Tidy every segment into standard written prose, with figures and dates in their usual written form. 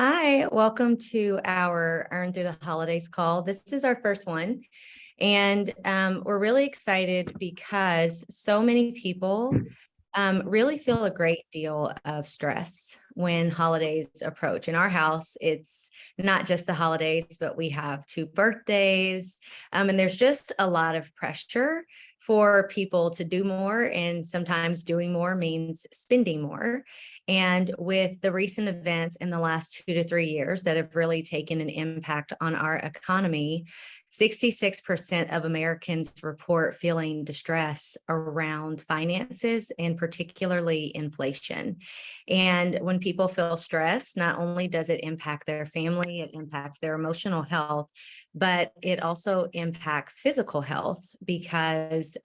Hi, welcome to our Earn Through the Holidays call. This is our first one, and we're really excited because so many people really feel a great deal of stress when holidays approach. In our house, it's not just the holidays, but we have two birthdays, and there's just a lot of pressure for people to do more, and sometimes doing more means spending more. And with the recent events in the last 2 to 3 years that have really taken an impact on our economy, 66% of Americans report feeling distress around finances and particularly inflation. And when people feel stressed, not only does it impact their family, it impacts their emotional health, but it also impacts physical health because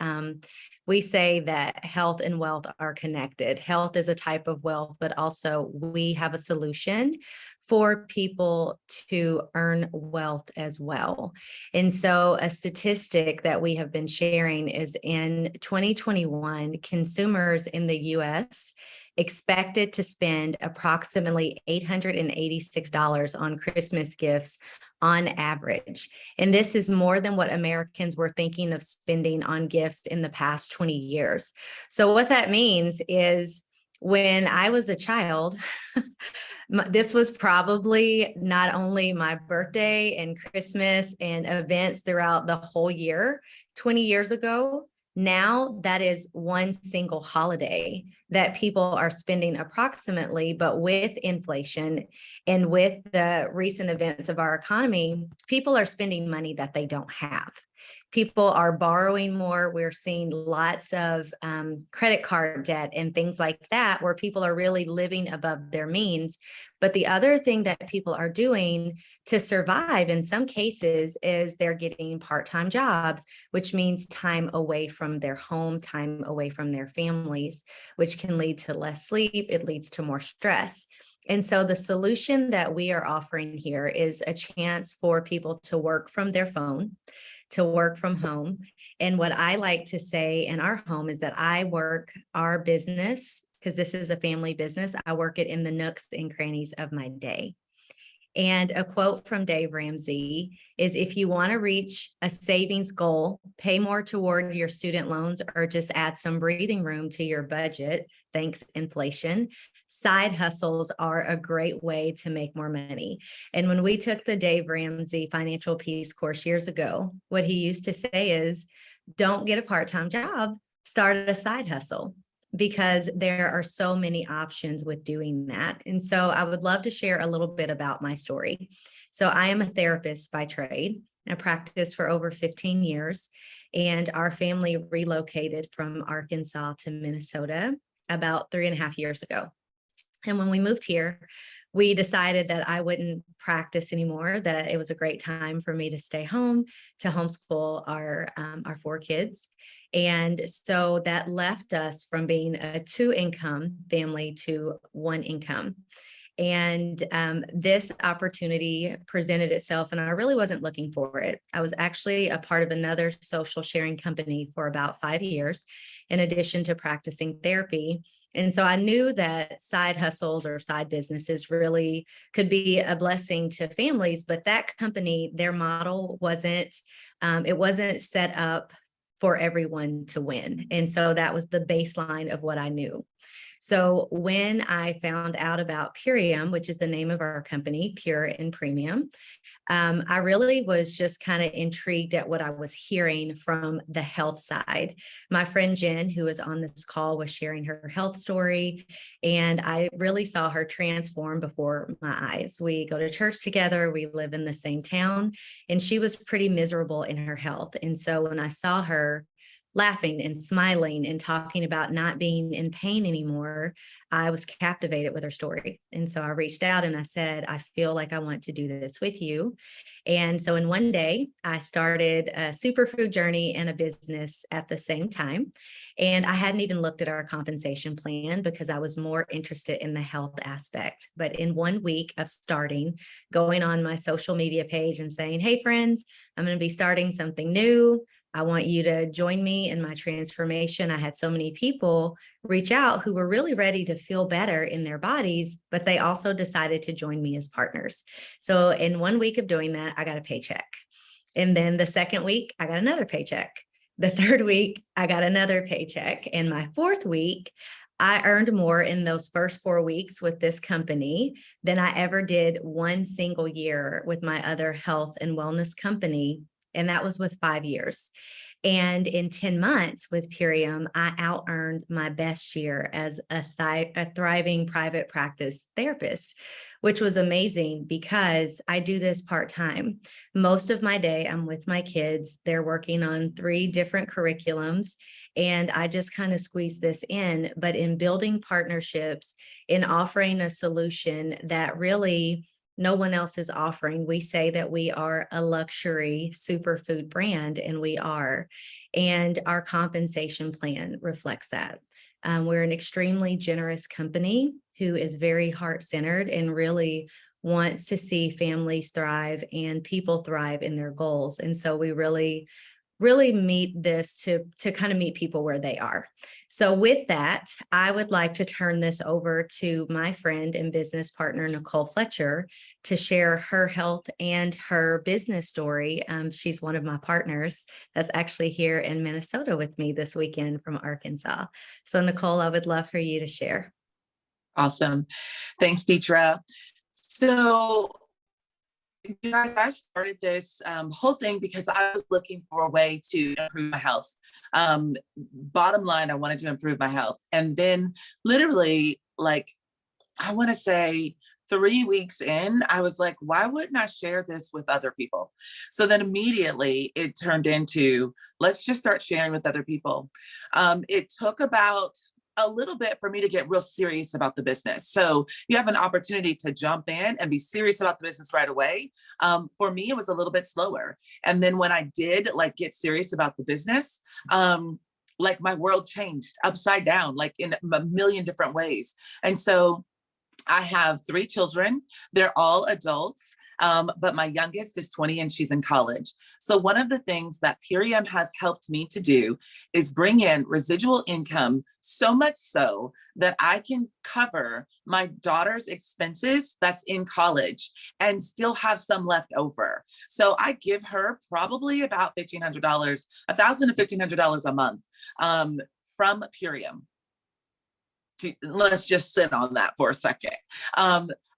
we say that health and wealth are connected. Health is a type of wealth, but also we have a solution for people to earn wealth as well. And so a statistic that we have been sharing is in 2021, consumers in the US expected to spend approximately $886 on Christmas gifts on average. And this is more than what Americans were thinking of spending on gifts in the past 20 years. So what that means is when I was a child, this was probably not only my birthday and Christmas and events throughout the whole year 20 years ago. Now that is one single holiday that people are spending approximately, but with inflation and with the recent events of our economy, people are spending money that they don't have. People are borrowing more. We're seeing lots of credit card debt and things like that, where people are really living above their means. But the other thing that people are doing to survive in some cases is they're getting part-time jobs, which means time away from their home, time away from their families, which can lead to less sleep. It leads to more stress. And so the solution that we are offering here is a chance for people to work from their phone, to work from home. And what I like to say in our home is that I work our business, because this is a family business, I work it in the nooks and crannies of my day. And a quote from Dave Ramsey is, if you want to reach a savings goal, pay more toward your student loans or just add some breathing room to your budget, thanks inflation. Side hustles are a great way to make more money. And when we took the Dave Ramsey Financial Peace course years ago, what he used to say is, don't get a part-time job, start a side hustle, because there are so many options with doing that. And so I would love to share a little bit about my story. So I am a therapist by trade. I practiced for over 15 years, and our family relocated from Arkansas to Minnesota about 3.5 years ago. And when we moved here, we decided that I wouldn't practice anymore, that it was a great time for me to stay home to homeschool our four kids. And so that left us from being a two-income family to one income. And this opportunity presented itself, and I really wasn't looking for it. I was actually a part of another social sharing company for about 5 years, in addition to practicing therapy. And so I knew that side hustles or side businesses really could be a blessing to families, but that company, their model it wasn't set up for everyone to win. And so that was the baseline of what I knew. So when I found out about Purium, which is the name of our company, Pure and Premium, I really was just kind of intrigued at what I was hearing from the health side. My friend Jen, who was on this call, was sharing her health story, and I really saw her transform before my eyes. We go to church together, we live in the same town, and she was pretty miserable in her health. And so when I saw her laughing and smiling and talking about not being in pain anymore, I was captivated with her story. And so I reached out and I said, I feel like I want to do this with you. And so in one day, I started a superfood journey and a business at the same time. And I hadn't even looked at our compensation plan because I was more interested in the health aspect. But in 1 week of starting, going on my social media page and saying, hey, friends, I'm going to be starting something new. I want you to join me in my transformation. I had so many people reach out who were really ready to feel better in their bodies, but they also decided to join me as partners. So in 1 week of doing that, I got a paycheck. And then the second week, I got another paycheck. The third week, I got another paycheck. And my fourth week, I earned more in those first 4 weeks with this company than I ever did one single year with my other health and wellness company. And that was with 5 years. And in 10 months with Purium, I out earned my best year as a thriving private practice therapist, which was amazing because I do this part-time. Most of my day, I'm with my kids. They're working on 3 different curriculums, and I just kind of squeeze this in. But in building partnerships, in offering a solution that really no one else is offering. We say that we are a luxury superfood brand, and we are. And our compensation plan reflects that. We're an extremely generous company who is very heart-centered and really wants to see families thrive and people thrive in their goals. And so we really meet this to kind of meet people where they are. So with that, I would like to turn this over to my friend and business partner, Nicole Fletcher, to share her health and her business story. She's one of my partners that's actually here in Minnesota with me this weekend from Arkansas. So Nicole, I would love for you to share. Awesome. Thanks, Deetra. So you guys, I started this whole thing because I was looking for a way to improve my health. Bottom line, I wanted to improve my health. And then literally, like, I want to say 3 weeks in, I was like, why wouldn't I share this with other people? So then immediately it turned into, let's just start sharing with other people. It took about a little bit for me to get real serious about the business. So you have an opportunity to jump in and be serious about the business right away. For me, it was a little bit slower. And then when I did like get serious about the business, like my world changed upside down, like in a million different ways. And so I have 3 children. They're all adults. But my youngest is 20 and she's in college. So one of the things that Purium has helped me to do is bring in residual income, so much so that I can cover my daughter's expenses that's in college and still have some left over. So I give her probably about $1,500, $1,000 to $1,500 a month from Purium. Let's just sit on that for a second.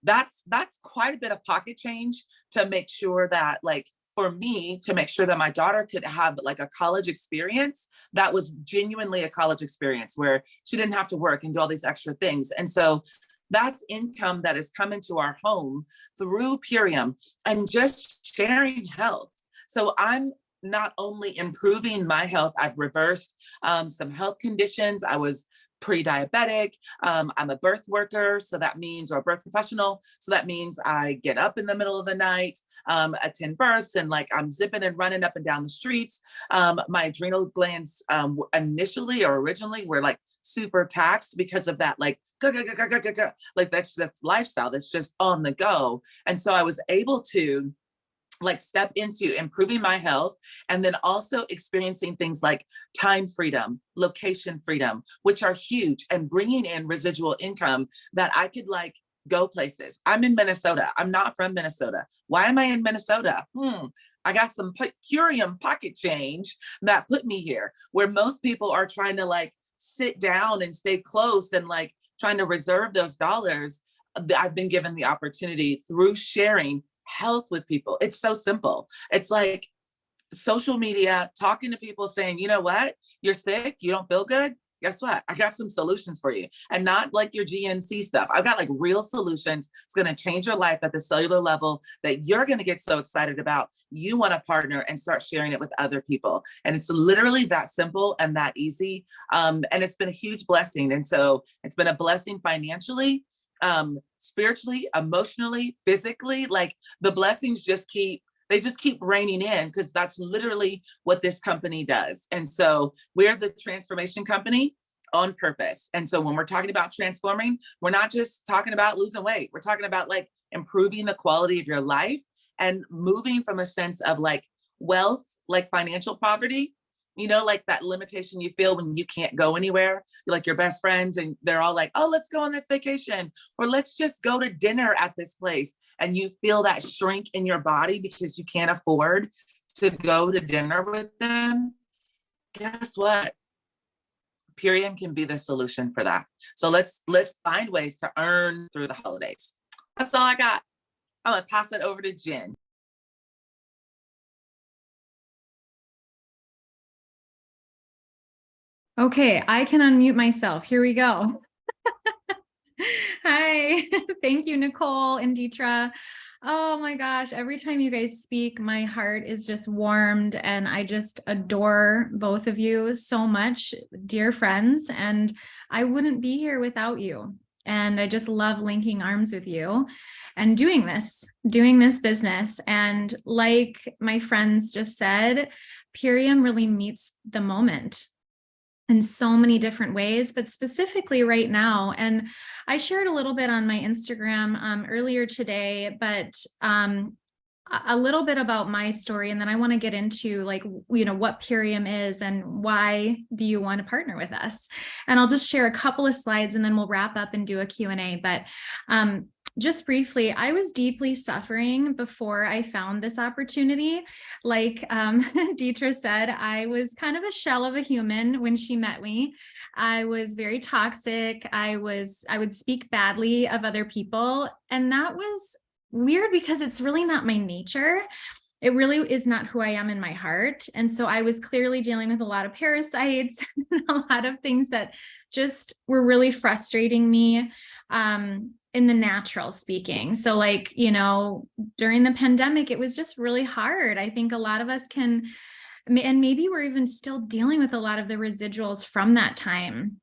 That's quite a bit of pocket change to make sure that, like, for me, to make sure that my daughter could have like a college experience that was genuinely a college experience where she didn't have to work and do all these extra things. And so that's income that is coming to our home through Purium and just sharing health. So I'm not only improving my health, I've reversed some health conditions. I was pre-diabetic. I'm a birth worker, so that means, or a birth professional. So that means I get up in the middle of the night, attend births, and like I'm zipping and running up and down the streets. My adrenal glands initially or originally were like super taxed because of that, like, like that's lifestyle that's just on the go. And so I was able to like step into improving my health and then also experiencing things like time freedom, location freedom, which are huge, and bringing in residual income that I could like go places. I'm in Minnesota. I'm not from Minnesota. Why am I in Minnesota? I got some Purium pocket change that put me here, where most people are trying to like sit down and stay close and like trying to reserve those dollars. I've been given the opportunity through sharing health with people. It's so simple. It's like social media, talking to people saying, you know what, you're sick, you don't feel good. Guess what? I got some solutions for you, and not like your GNC stuff. I've got like real solutions. It's going to change your life at the cellular level that you're going to get so excited about. You want to partner and start sharing it with other people. And it's literally that simple and that easy. And it's been a huge blessing. And so it's been a blessing financially, spiritually, emotionally, physically. Like the blessings just keep raining in, because that's literally what this company does. And so we're the transformation company on purpose. And so when we're talking about transforming, we're not just talking about losing weight. We're talking about like improving the quality of your life and moving from a sense of like wealth, like financial poverty, You know, like that limitation you feel when you can't go anywhere, like your best friends, and they're all like, oh, let's go on this vacation, or let's just go to dinner at this place. And you feel that shrink in your body because you can't afford to go to dinner with them. Guess what? Purium can be the solution for that. So let's find ways to earn through the holidays. That's all I got. I'm gonna pass it over to Jen. Okay, I can unmute myself. Here we go. Hi, thank you, Nicole and Deetra. Oh my gosh, every time you guys speak, my heart is just warmed, and I just adore both of you so much, dear friends, and I wouldn't be here without you. And I just love linking arms with you and doing this business. And like my friends just said, Purium really meets the moment in so many different ways, but specifically right now. And I shared a little bit on my Instagram earlier today, but a little bit about my story. And then I want to get into like, what Purium is and why do you want to partner with us? And I'll just share a couple of slides and then we'll wrap up and do a Q&A. But just briefly, I was deeply suffering before I found this opportunity. Like Deetra said, I was kind of a shell of a human when she met me. I was very toxic. I would speak badly of other people. And that was weird because it's really not my nature. It really is not who I am in my heart. And so I was clearly dealing with a lot of parasites, and a lot of things that just were really frustrating me in the natural speaking. So like, during the pandemic, it was just really hard. I think a lot of us can, and maybe we're even still dealing with a lot of the residuals from that time.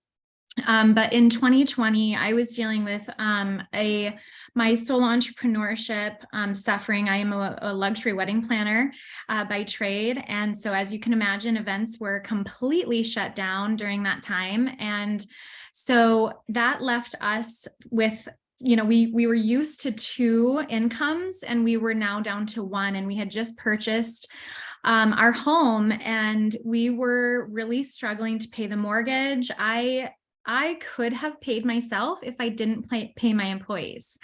But in 2020, I was dealing with my solo entrepreneurship suffering. I am a luxury wedding planner by trade. And so as you can imagine, events were completely shut down during that time. And so that left us with, we were used to 2 incomes and we were now down to 1, and we had just purchased our home and we were really struggling to pay the mortgage. I could have paid myself if I didn't pay my employees.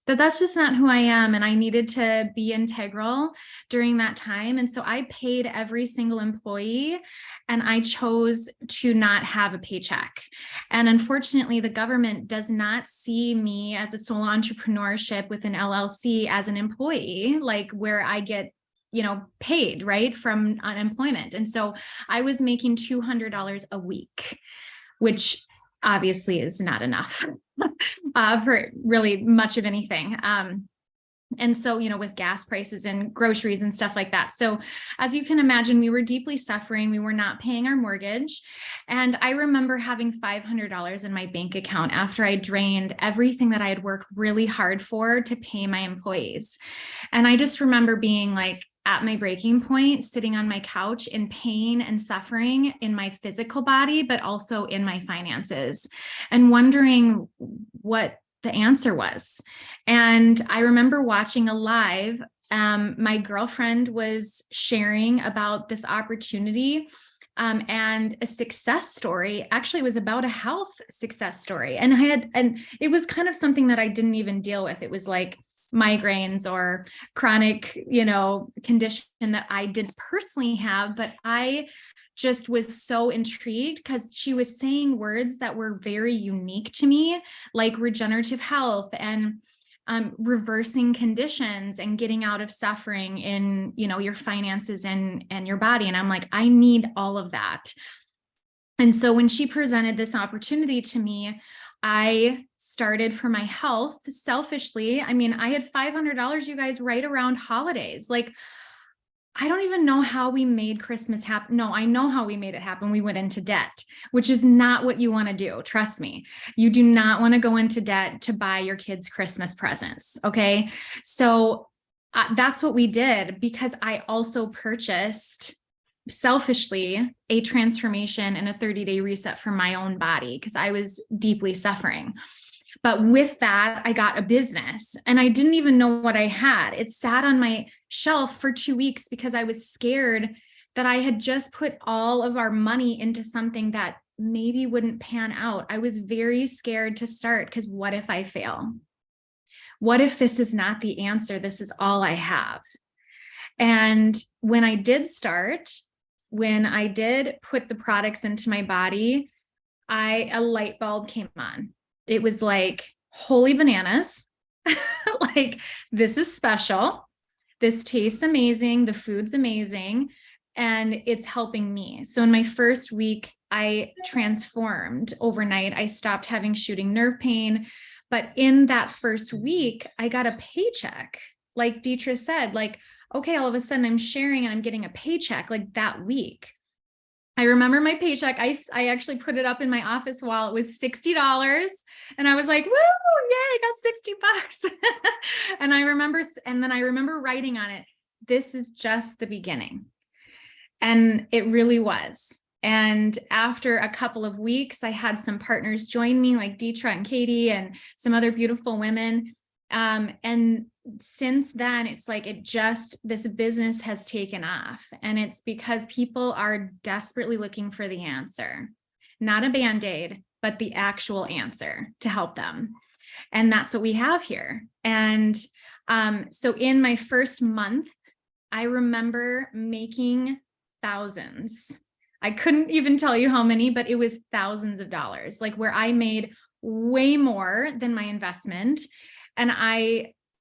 But that's just not who I am. And I needed to be integral during that time. And so I paid every single employee and I chose to not have a paycheck. And unfortunately, the government does not see me as a solo entrepreneurship with an LLC as an employee, like where I get paid right from unemployment. And so I was making $200 a week, which obviously is not enough for really much of anything. And so, with gas prices and groceries and stuff like that. So as you can imagine, we were deeply suffering. We were not paying our mortgage. And I remember having $500 in my bank account after I drained everything that I had worked really hard for to pay my employees. And I just remember being like, at my breaking point, sitting on my couch in pain and suffering in my physical body, but also in my finances, and wondering what the answer was. And I remember watching a live, my girlfriend was sharing about this opportunity and a success story. Actually, it was about a health success story. And it was kind of something that I didn't even deal with. It was like migraines or chronic, condition that I didn't personally have, but I just was so intrigued because she was saying words that were very unique to me, like regenerative health and reversing conditions and getting out of suffering in, your finances and your body. And I'm like, I need all of that. And so when she presented this opportunity to me, I started for my health selfishly. I mean, I had $500, you guys, right around holidays. Like, I don't even know how we made Christmas happen. No, I know how we made it happen. We went into debt, which is not what you want to do. Trust me. You do not want to go into debt to buy your kids Christmas presents. Okay. So that's what we did, because I also purchased selfishly a transformation and a 30-day reset for my own body because I was deeply suffering. But with that, I got a business and I didn't even know what I had. It sat on my shelf for 2 weeks because I was scared that I had just put all of our money into something that maybe wouldn't pan out. I was very scared to start because what if I fail? What if this is not the answer? This is all I have. And when I did start, when I did put the products into my body, a light bulb came on. It was like, holy bananas. Like, this is special. This tastes amazing. The food's amazing. And it's helping me. So in my first week, I transformed overnight. I stopped having shooting nerve pain. But in that first week, I got a paycheck. Like Deetra said, like, okay, all of a sudden I'm sharing and I'm getting a paycheck like that week. I remember my paycheck. I actually put it up in my office wall. It was $60. And I was like, woo, yay, I got $60. And then I remember writing on it, this is just the beginning. And it really was. And after a couple of weeks, I had some partners join me, like Deetra and Katie and some other beautiful women. And since then, it's like this business has taken off. And it's because people are desperately looking for the answer, not a Band-Aid, but the actual answer to help them. And that's what we have here. And so in my first month, I remember making thousands. I couldn't even tell you how many, but it was thousands of dollars, like where I made way more than my investment. And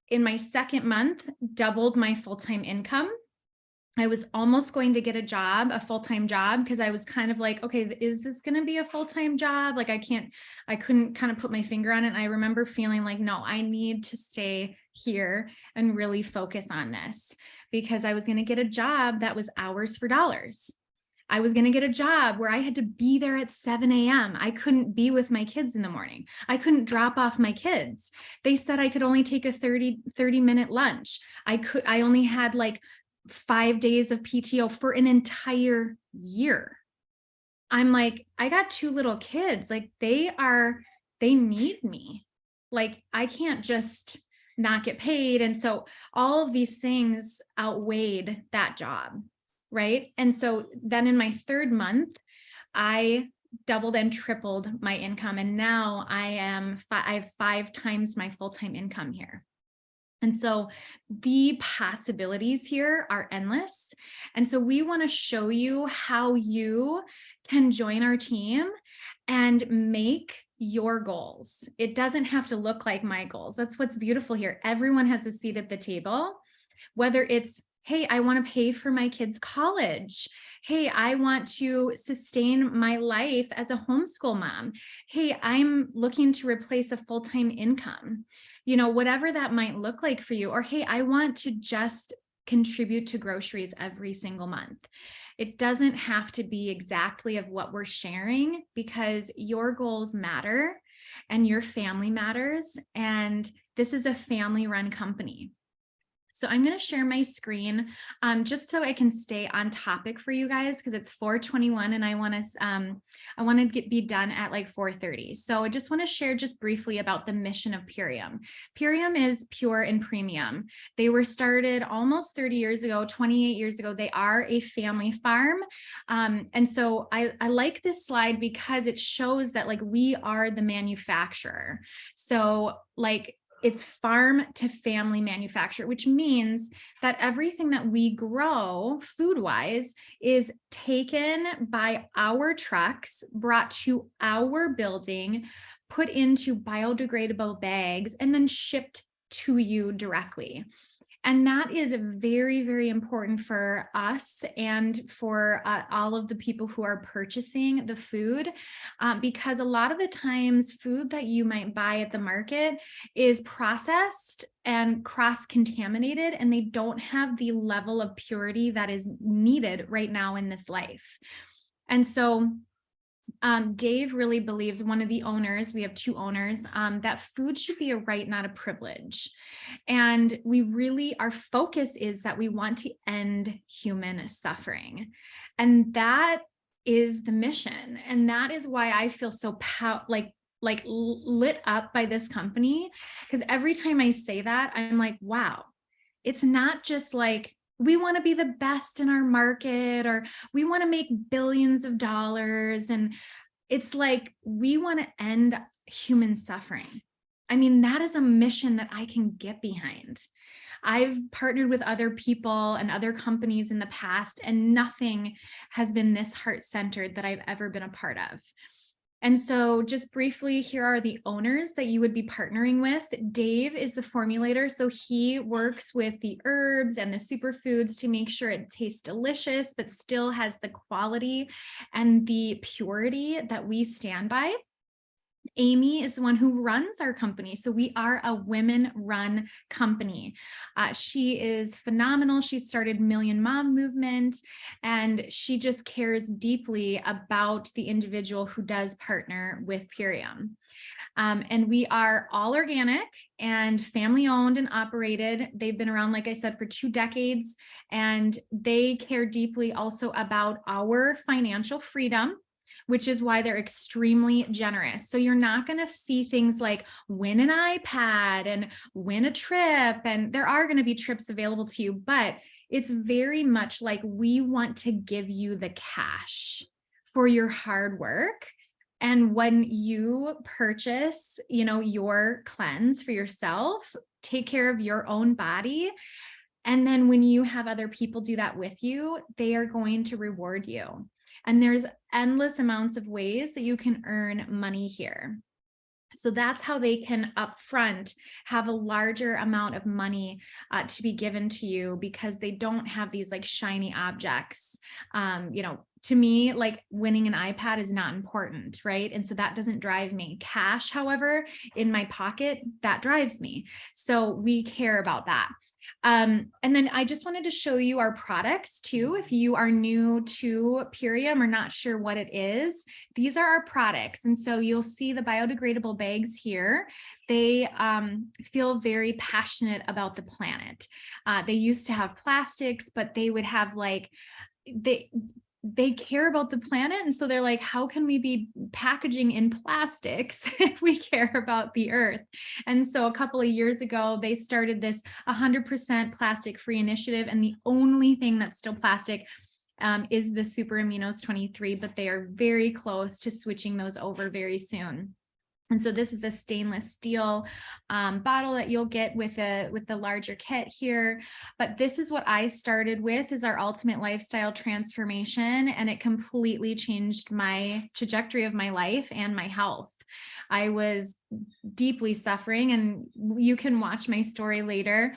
in my second month, doubled my full-time income. I was almost going to get a full-time job, because I was kind of like, okay, is this going to be a full-time job? Like I couldn't kind of put my finger on it. And I remember feeling like, no, I need to stay here and really focus on this, because I was going to get a job that was hours for dollars. I was going to get a job where I had to be there at 7 a.m. I couldn't be with my kids in the morning. I couldn't drop off my kids. They said I could only take a 30-minute lunch. I only had like 5 days of PTO for an entire year. I'm like, I got 2 little kids. Like they need me. Like I can't just not get paid. And so all of these things outweighed that job. Right. And so then in my third month, I doubled and tripled my income. And now I have 5 times my full-time income here. And so the possibilities here are endless. And so we want to show you how you can join our team and make your goals. It doesn't have to look like my goals. That's what's beautiful here. Everyone has a seat at the table, whether it's, hey, I want to pay for my kids' college. Hey, I want to sustain my life as a homeschool mom. Hey, I'm looking to replace a full-time income. Whatever that might look like for you. Or, hey, I want to just contribute to groceries every single month. It doesn't have to be exactly of what we're sharing, because your goals matter and your family matters. And this is a family-run company. So I'm going to share my screen just so I can stay on topic for you guys, because it's 4:21 and I want to be done at like 4:30. So I just want to share just briefly about the mission of Purium. Purium is pure and premium. They were started almost 30 years ago, 28 years ago. They are a family farm. And so I like this slide because it shows that like we are the manufacturer. So like, it's farm to family manufacture, which means that everything that we grow food-wise is taken by our trucks, brought to our building, put into biodegradable bags, and then shipped to you directly. And that is very, very important for us and for all of the people who are purchasing the food, because a lot of the times food that you might buy at the market is processed and cross-contaminated, and they don't have the level of purity that is needed right now in this life. And so Dave really believes, one of the owners, we have 2 owners, that food should be a right, not a privilege. And our focus is that we want to end human suffering. And that is the mission. And that is why I feel so lit up by this company, because every time I say that, I'm like, wow, it's not just like we want to be the best in our market, or we want to make billions of dollars. And it's like, we want to end human suffering. I mean, that is a mission that I can get behind. I've partnered with other people and other companies in the past, and nothing has been this heart-centered that I've ever been a part of. And so just briefly, here are the owners that you would be partnering with. Dave is the formulator. So he works with the herbs and the superfoods to make sure it tastes delicious, but still has the quality and the purity that we stand by. Amy is the one who runs our company. So we are a women-run company. She is phenomenal. She started Million Mom Movement, and she just cares deeply about the individual who does partner with Purium. And we are all organic and family owned and operated. They've been around, like I said, for 2 decades, and they care deeply also about our financial freedom, which is why they're extremely generous. So you're not going to see things like win an iPad and win a trip. And there are going to be trips available to you, but it's very much like, we want to give you the cash for your hard work. And when you purchase, your cleanse for yourself, take care of your own body. And then when you have other people do that with you, they are going to reward you. And there's endless amounts of ways that you can earn money here. So that's how they can upfront have a larger amount of money to be given to you, because they don't have these like shiny objects. To me, like winning an iPad is not important, right? And so that doesn't drive me. Cash, however, in my pocket, that drives me. So we care about that. And then I just wanted to show you our products too. If you are new to Purium or not sure what it is, these are our products. And so you'll see the biodegradable bags here. They feel very passionate about the planet. They used to have plastics, but they would have they care about the planet. And so they're like, how can we be packaging in plastics if we care about the earth? And so a couple of years ago, they started this 100% plastic free initiative. And the only thing that's still plastic is the Super Aminos 23, but they are very close to switching those over very soon. And so this is a stainless steel bottle that you'll get with the larger kit here. But this is what I started with, is our ultimate lifestyle transformation. And it completely changed my trajectory of my life and my health. I was deeply suffering, and you can watch my story later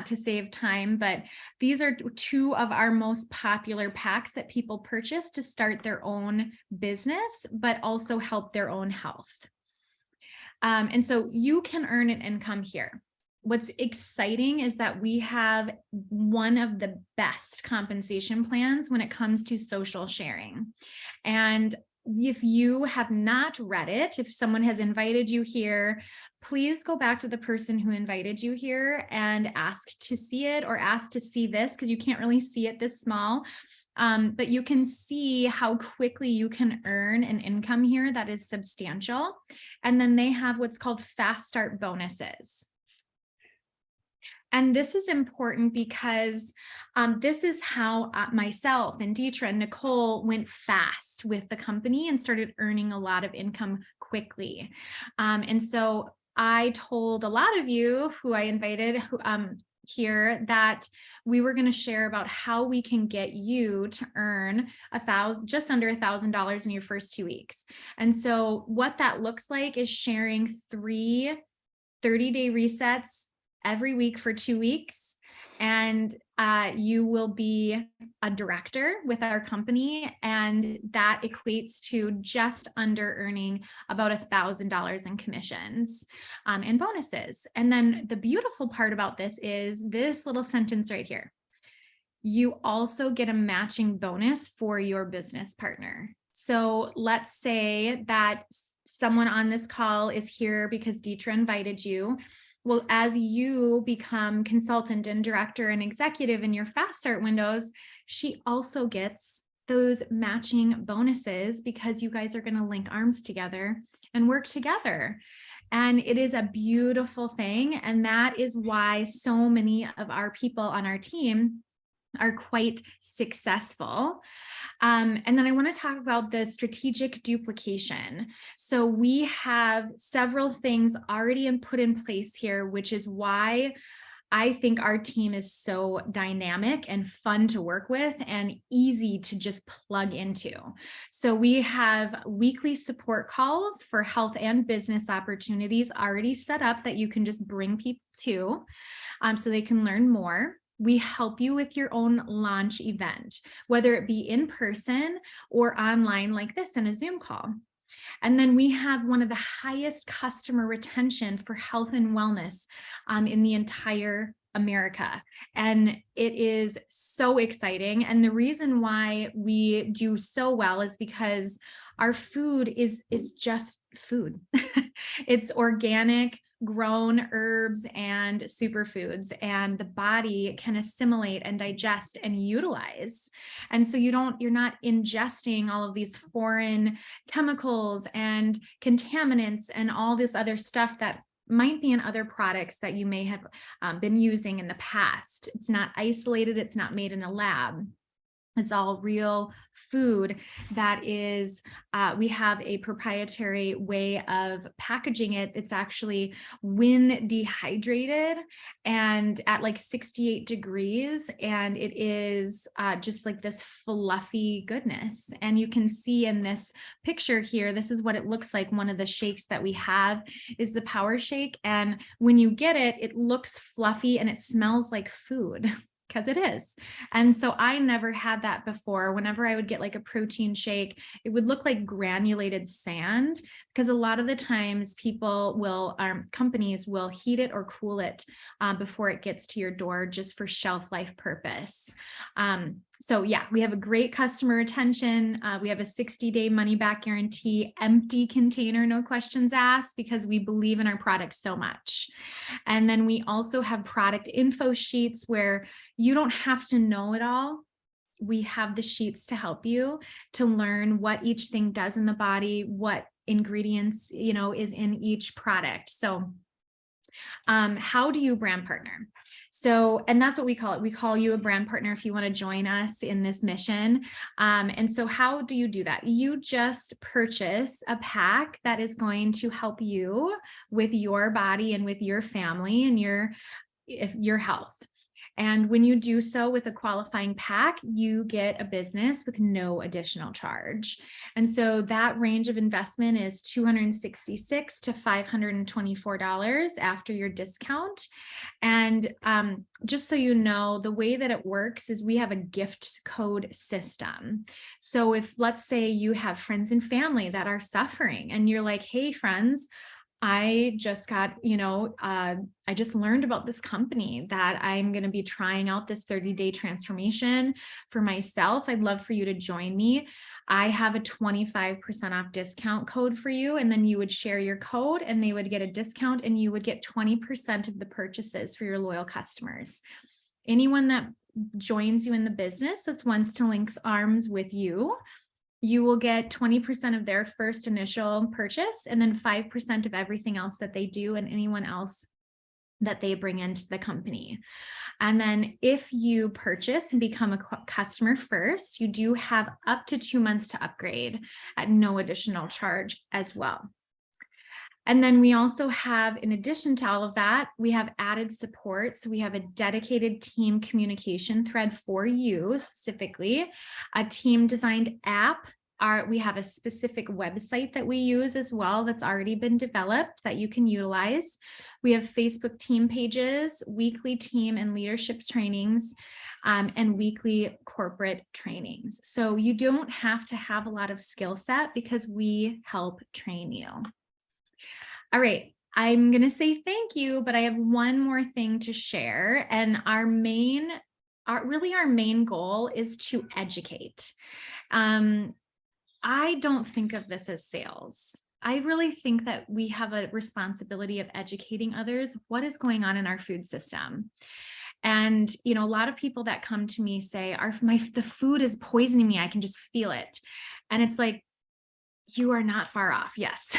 to save time. But these are 2 of our most popular packs that people purchase to start their own business, but also help their own health. And so you can earn an income here. What's exciting is that we have one of the best compensation plans when it comes to social sharing. And if you have not read it, if someone has invited you here, please go back to the person who invited you here and ask to see it, or ask to see this, because you can't really see it this small. But you can see how quickly you can earn an income here that is substantial. And then they have what's called fast start bonuses. And this is important because this is how myself and Deetra and Nicole went fast with the company and started earning a lot of income quickly. And so I told a lot of you who I invited here that we were going to share about how we can get you to earn just under $1,000 in your first 2 weeks. And so what that looks like is sharing 3 30-day resets every week for 2 weeks. And you will be a director with our company, and that equates to just under earning about $1,000 in commissions and bonuses. And then the beautiful part about this is this little sentence right here. You also get a matching bonus for your business partner. So let's say that someone on this call is here because Deetra invited you. Well, as you become consultant and director and executive in your fast start windows, she also gets those matching bonuses, because you guys are going to link arms together and work together. And it is a beautiful thing. And that is why so many of our people on our team are quite successful. And then I want to talk about the strategic duplication. So we have several things already put in place here, which is why I think our team is so dynamic and fun to work with and easy to just plug into. So we have weekly support calls for health and business opportunities already set up that you can just bring people to, so they can learn more. We help you with your own launch event, whether it be in person or online like this in a Zoom call. And then we have one of the highest customer retention for health and wellness in the entire America. And it is so exciting. And the reason why we do so well is because our food is just food. It's organic, grown herbs and superfoods, and the body can assimilate and digest and utilize. And so you're not ingesting all of these foreign chemicals and contaminants and all this other stuff that might be in other products that you may have been using in the past. It's not isolated. It's not made in a lab. It's all real food that is, we have a proprietary way of packaging it. It's actually when dehydrated and at like 68 degrees. And it is just like this fluffy goodness. And you can see in this picture here, this is what it looks like. One of the shakes that we have is the Power Shake. And when you get it, it looks fluffy and it smells like food. Because it is. And so I never had that before. Whenever I would get like a protein shake, it would look like granulated sand, because a lot of the times people will, companies will heat it or cool it before it gets to your door just for shelf life purpose. So yeah, we have a great customer retention. We have a 60-day money back guarantee, empty container, no questions asked, because we believe in our products so much. And then we also have product info sheets where you don't have to know it all. We have the sheets to help you to learn what each thing does in the body, what ingredients, is in each product. So how do you brand partner? So, and that's what we call it. We call you a brand partner if you want to join us in this mission. And so how do you do that? You just purchase a pack that is going to help you with your body and with your family and your health. And when you do so with a qualifying pack, you get a business with no additional charge. And so that range of investment is $266 to $524 after your discount. And just so you know, the way that it works is we have a gift code system. So if, let's say, you have friends and family that are suffering and you're like, hey, friends, I just got, I just learned about this company that I'm going to be trying out this 30-day transformation for myself. I'd love for you to join me. I have a 25% off discount code for you. And then you would share your code and they would get a discount and you would get 20% of the purchases for your loyal customers. Anyone that joins you in the business that wants to link arms with you, you will get 20% of their first initial purchase and then 5% of everything else that they do and anyone else that they bring into the company. And then if you purchase and become a customer first, you do have up to 2 months to upgrade at no additional charge as well. And then we also have, in addition to all of that, we have added support. So we have a dedicated team communication thread for you specifically, a team designed app. We have a specific website that we use as well that's already been developed that you can utilize. We have Facebook team pages, weekly team and leadership trainings, and weekly corporate trainings. So you don't have to have a lot of skill set because we help train you. All right, I'm going to say thank you, but I have one more thing to share. And our main goal is to educate. I don't think of this as sales. I really think that we have a responsibility of educating others what is going on in our food system. And, a lot of people that come to me say, the food is poisoning me. I can just feel it. And it's like, you are not far off. Yes.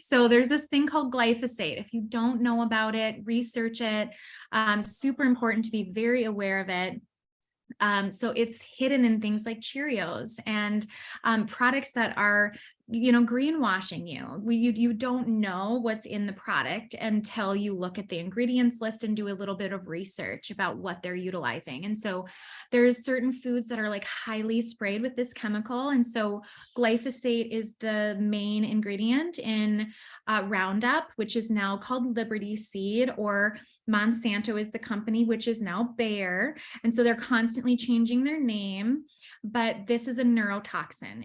So there's this thing called glyphosate. If you don't know about it, research it. Super important to be very aware of it. So it's hidden in things like Cheerios and products that are, greenwashing you. You don't know what's in the product until you look at the ingredients list and do a little bit of research about what they're utilizing. And so there's certain foods that are like highly sprayed with this chemical. And so glyphosate is the main ingredient in Roundup, which is now called Liberty Seed, or Monsanto is the company, which is now Bayer. And so they're constantly changing their name, but this is a neurotoxin.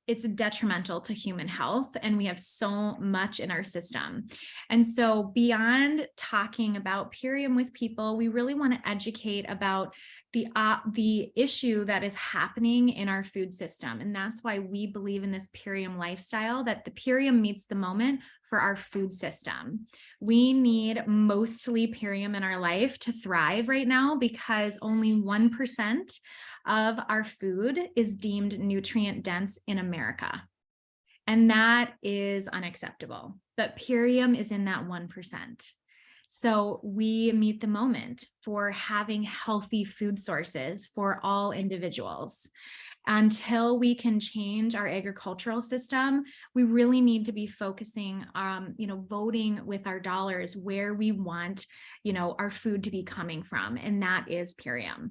It's detrimental to human health, and we have so much in our system. And so beyond talking about Purium with people, we really want to educate about the issue that is happening in our food system. And that's why we believe in this Purium lifestyle, that the Purium meets the moment for our food system. We need mostly Purium in our life to thrive right now, because only 1% of our food is deemed nutrient dense in America. And that is unacceptable. But Purium is in that 1%. So we meet the moment for having healthy food sources for all individuals. Until we can change our agricultural system, we really need to be focusing, voting with our dollars where we want, our food to be coming from. And that is Purium.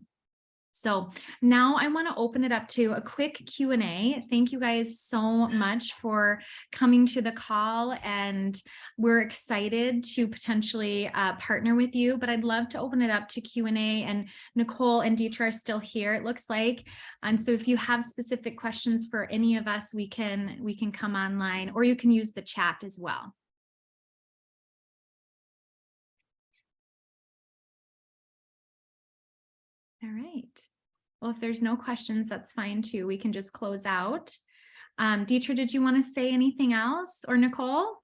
So now I want to open it up to a quick Q&A. Thank you guys so much for coming to the call, and we're excited to potentially partner with you, but I'd love to open it up to Q&A, and Nicole and Deetra are still here, it looks like. And so if you have specific questions for any of us, we can come online, or you can use the chat as well. All right. Well, if there's no questions, that's fine too. We can just close out. Deetra, did you want to say anything else, or Nicole,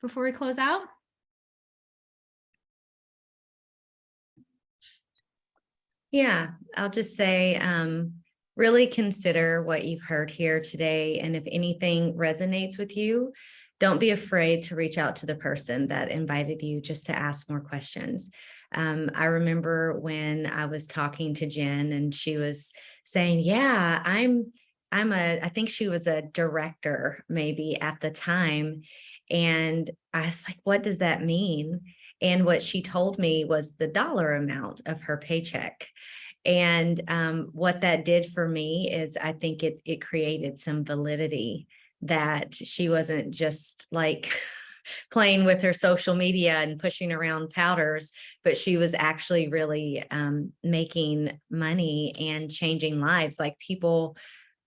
before we close out? Yeah, I'll just say, really consider what you've heard here today. And if anything resonates with you, don't be afraid to reach out to the person that invited you, just to ask more questions. I remember when I was talking to Jen, and she was saying, yeah, I think she was a director maybe at the time. And I was like, what does that mean? And what she told me was the dollar amount of her paycheck. And what that did for me is, I think it created some validity, that she wasn't just like playing with her social media and pushing around powders, but she was actually really making money and changing lives. Like, people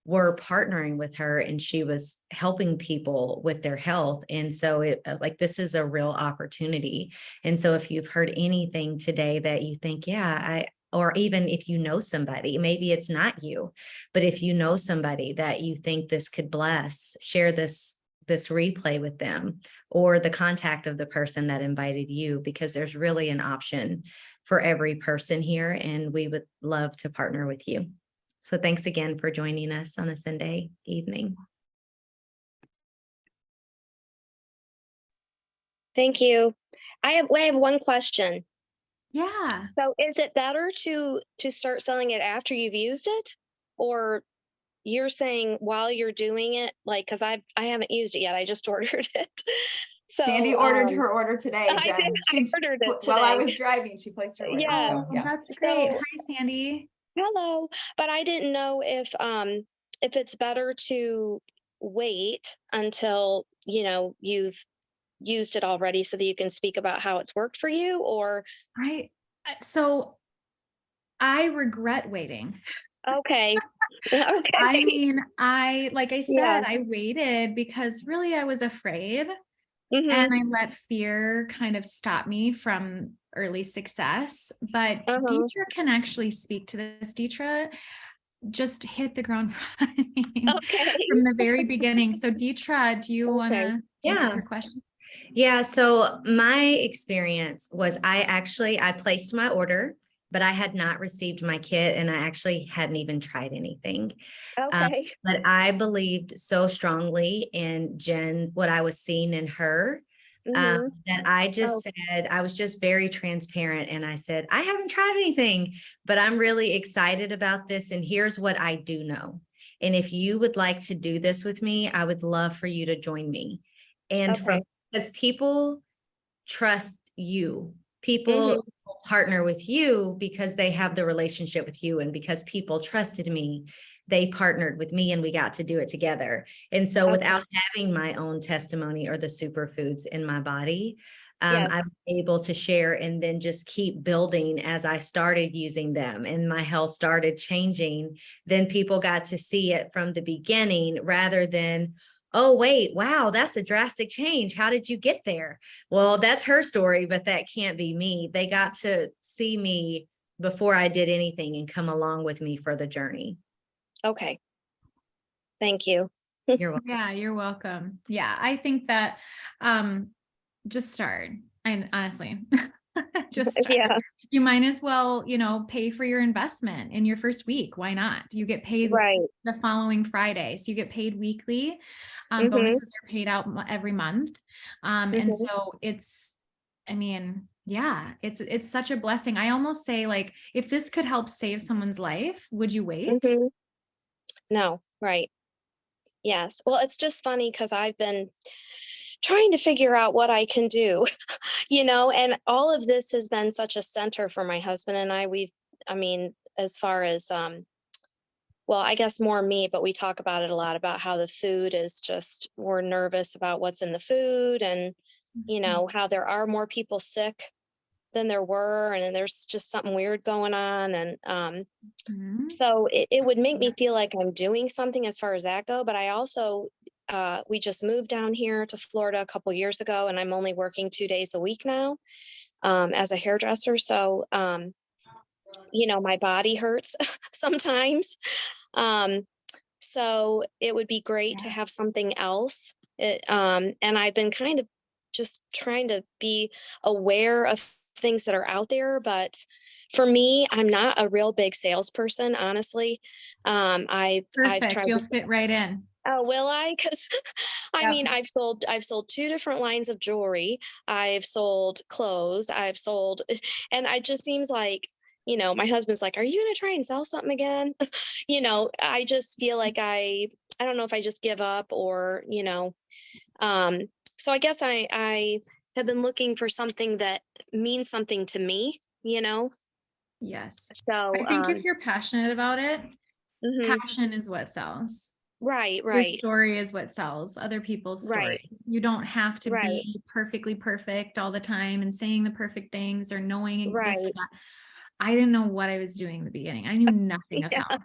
were partnering with her, and she was helping people with their health. And so this is a real opportunity. And so if you've heard anything today that you think, yeah, or even if you know somebody, maybe it's not you, but if you know somebody that you think this could bless, share this replay with them, or the contact of the person that invited you, because there's really an option for every person here, and we would love to partner with you. So thanks again for joining us on a Sunday evening. Thank you. I have one question. Yeah. So is it better to start selling it after you've used it, or you're saying while you're doing it? Like, because I haven't used it yet. I just ordered it. So Sandy ordered her order today. I Jen. did. I ordered it While I today. was driving, she placed her order. Yeah. So, yeah. That's great. So- Hi, Sandy. Hello, but I didn't know if it's better to wait until you've used it already, so that you can speak about how it's worked for you, or So I regret waiting. okay. Okay. I mean, like I said, Yeah. I waited because really I was afraid, Mhm. and I let fear kind of stop me from early success. But Deetra can actually speak to this. Deetra just hit the ground running Okay. from the very beginning. So Deetra, do you want to Yeah. answer her question? Yeah, so my experience was, I placed my order, but I had not received my kit, and I actually hadn't even tried anything. Okay. But I believed so strongly in Jen, what I was seeing in her, that I just Oh. said, I was just very transparent and I said, I haven't tried anything, but I'm really excited about this. And here's what I do know. And if you would like to do this with me, I would love for you to join me. And Okay. because people trust you, Mhm. people will partner with you because they have the relationship with you. And because people trusted me, they partnered with me and we got to do it together. And so Okay. without having my own testimony or the superfoods in my body, Yes. I'm able to share and then just keep building as I started using them and my health started changing. Then people got to see it from the beginning rather than, oh, wait, wow, that's a drastic change. How did you get there? Well, that's her story, but that can't be me. They got to see me before I did anything and come along with me for the journey. Okay. Thank you. You're welcome. Yeah, you're welcome. Yeah, I think that just start. And honestly, just start. Yeah. You might as well, pay for your investment in your first week. Why not? You get paid Right. the following Friday. So you get paid weekly. Mhm. Bonuses are paid out every month. And Mhm. so it's such a blessing. I almost say, like, if this could help save someone's life, would you wait? Mhm. No. Right. Yes. Well, it's just funny because I've been trying to figure out what I can do, and all of this has been such a center for my husband and I. As far as, well, I guess more me, but we talk about it a lot about how the food is just, we're nervous about what's in the food and, how there are more people sick than there were. And then there's just something weird going on. And, Mhm. so it would make me feel like I'm doing something as far as that go. But I also, we just moved down here to Florida a couple years ago, and I'm only working 2 days a week now, as a hairdresser. So, my body hurts sometimes. Um, so it would be great to have something else. And I've been kind of just trying to be aware of things that are out there, but for me, I'm not a real big salesperson, honestly. I've Perfect. tried You'll to. fit right in. Oh, will I? Because Yeah. I've sold two different lines of jewelry. I've sold clothes. And it just seems like, my husband's like, "Are you gonna try and sell something again?" I just feel like I don't know if I just give up or, um, so I guess I have been looking for something that means something to me, Yes. So, I think if you're passionate about it, mhm. passion is what sells. Right, Your right, story is what sells other people's right, stories. You don't have to right, be perfectly perfect all the time and saying the perfect things or knowing this or right. that. I didn't know what I was doing in the beginning. I knew nothing of Yeah, health.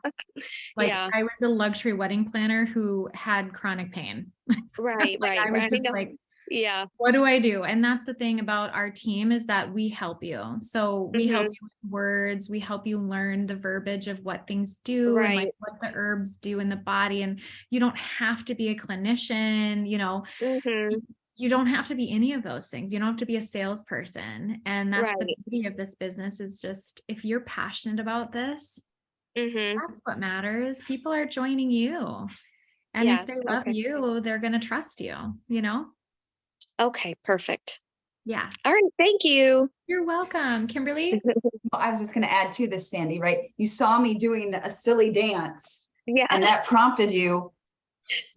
Like, yeah, I was a luxury wedding planner who had chronic pain. right, Like, I was I just know. like, Yeah. what do I do? And that's the thing about our team, is that we help you. So we help Mhm. you with words, we help you learn the verbiage of what things do and like Right. what the herbs do in the body. And you don't have to be a clinician, Mhm. you don't have to be any of those things. You don't have to be a salesperson. And that's the Right. beauty of this business, is just, if you're passionate about this, Mhm. that's what matters. People are joining you. And if they Yes. love Okay. you, they're going to trust you, Okay. Perfect. Yeah. All right. Thank you. You're welcome. Kimberly? I was just going to add to this, Sandy, right? You saw me doing a silly dance and Yes. that prompted you.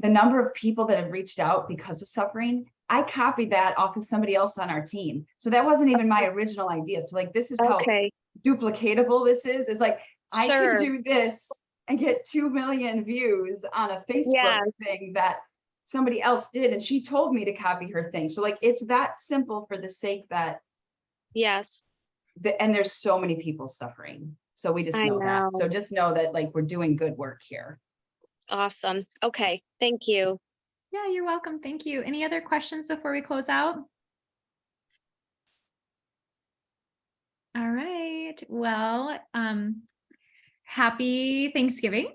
The number of people that have reached out because of suffering, I copied that off of somebody else on our team. So that wasn't even my original idea. So like, this is how Okay. duplicatable this is like, I Sure. could do this and get 2 million views on a Facebook Yeah. thing that somebody else did. And she told me to copy her thing. So like, it's that simple for the sake that, Yes. and there's so many people suffering. So we just I know that. So know. just know that like, we're doing good work here. Awesome. Okay. Thank you. Yeah, you're welcome. Thank you. Any other questions before we close out? All right. Well, happy Thanksgiving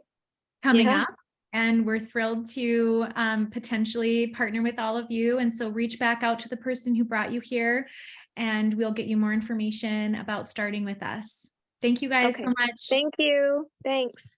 coming Yeah. up. And we're thrilled to potentially partner with all of you. And so reach back out to the person who brought you here, and we'll get you more information about starting with us. Thank you guys Okay. so much. Thank you. Thanks.